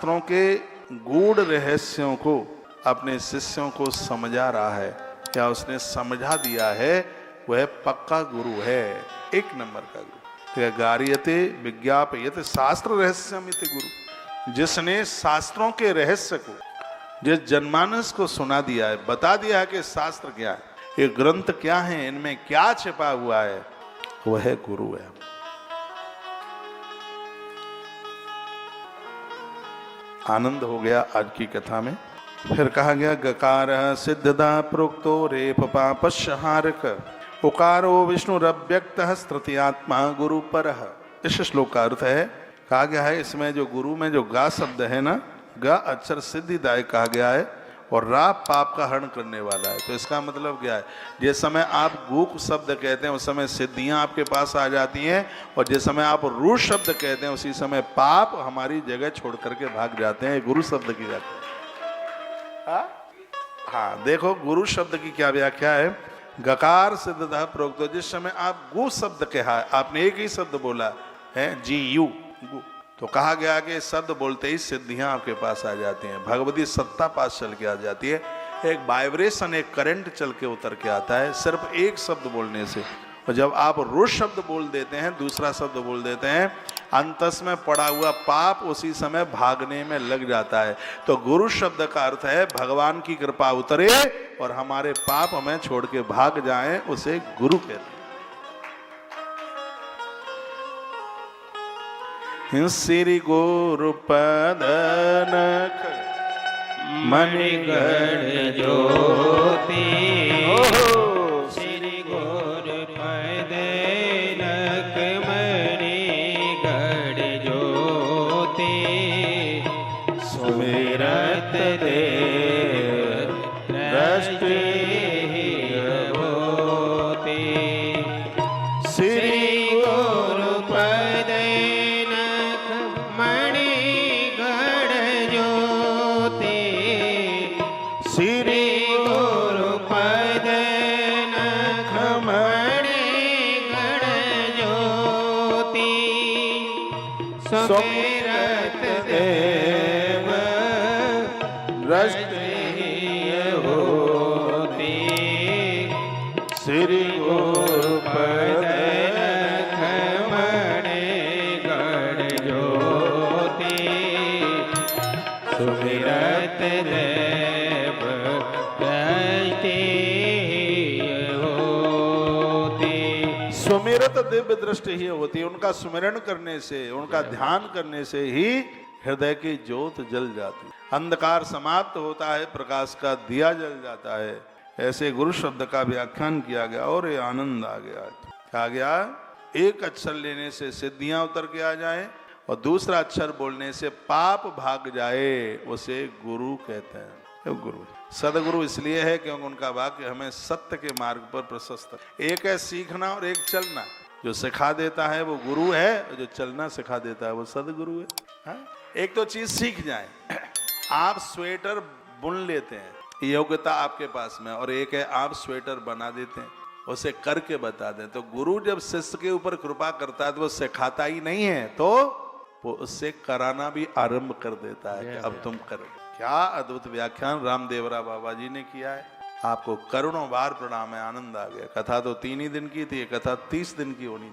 शास्त्रों के गूढ़ रहस्यों को अपने शिष्यों को समझा रहा है या उसने समझा दिया है, वह पक्का गुरु है, एक नंबर का गुरु। गार्यते विज्ञापयते शास्त्र रहस्यमिति गुरु। जिसने शास्त्रों के रहस्य को, जिस जनमानस को सुना दिया है, बता दिया है कि शास्त्र क्या है, ये ग्रंथ क्या है, इनमें क्या छिपा हुआ है, वह गुरु है। आनंद हो गया आज की कथा में। फिर कहा गया गकार सिद्धदा प्रोक्तो रेप पापस्हारक उकारो विष्णुरव्यक्त स्तृतीयात्मा गुरु परः। इस श्लोक का अर्थ है, कहा गया है इसमें जो गुरु में जो गा शब्द है ना, गा अक्षर सिद्धिदायक कहा गया है और रा पाप का हरण करने वाला है। तो इसका मतलब क्या है, जिस समय आप गु शब्द कहते हैं उस समय सिद्धियां आपके पास आ जाती हैं, और जिस समय आप रू शब्द कहते हैं उसी समय पाप हमारी जगह छोड़ करके भाग जाते हैं। गुरु शब्द की व्याख्या, हाँ देखो गुरु शब्द की क्या व्याख्या है। गकार सिद्धता प्रोक्तो, जिस समय आप गु शब्द कहा, आपने एक ही शब्द बोला है GU गु, तो कहा गया कि शब्द बोलते ही सिद्धियां आपके पास आ जाती हैं, भगवती सत्ता पास चल के आ जाती है। एक वाइब्रेशन, एक करंट चल के उतर के आता है सिर्फ एक शब्द बोलने से। और जब आप रुष शब्द बोल देते हैं, दूसरा शब्द बोल देते हैं, अंतस में पड़ा हुआ पाप उसी समय भागने में लग जाता है। तो गुरु शब्द का अर्थ है भगवान की कृपा उतरे और हमारे पाप हमें छोड़ के भाग जाएं, उसे गुरु कहते हैं। श्री गुरु पद नख मणिगढ़ ज्योति, श्री गुरु पद नख मणिगढ़ ज्योति, सुमिरत देव दृष्टि होती। श्री गुरु पद नख मणिगढ़ ज्योति, श्री गुरु पद नख मणिगढ़ ज्योति, सुमिरत देव दृष्टि होती। श्री गुरु पद नख मणिगढ़ ज्योति, सुमिरत देव दृष्टि होती। सुमिरत दिव्य दृष्टि ही होती है। उनका सुमिरन करने से, उनका ध्यान करने से ही हृदय की ज्योत जल जाती है, अंधकार समाप्त होता है, प्रकाश का दिया जल जाता है। ऐसे गुरु शब्द का व्याख्यान किया गया और ये आनंद आ गया। कहा गया एक अक्षर लेने से सिद्धियां उतर के आ जाए और दूसरा अक्षर बोलने से पाप भाग जाए, उसे गुरु कहते हैं। गुरु सदगुरु इसलिए है क्योंकि उनका वाक्य हमें सत्य के मार्ग पर प्रशस्त। एक है सीखना और एक चलना। जो सिखा देता है वो गुरु है, और जो चलना सिखा देता है वो सदगुरु है। हाँ? एक तो चीज सीख जाए, आप स्वेटर बुन लेते हैं, योग्यता आपके पास में, और एक है आप स्वेटर बना देते हैं, उसे करके बता दें। तो गुरु जब शिष्य के ऊपर कृपा करता है तो वो सिखाता ही नहीं है, तो वो उससे कराना भी आरंभ कर देता है कि अब तुम करो। क्या अद्भुत व्याख्यान रामदेवरा बाबा जी ने किया है। आपको करोड़ों बार प्रणाम है, आनंद आ गया। कथा तो 3 ही दिन की थी, कथा 30 दिन की होनी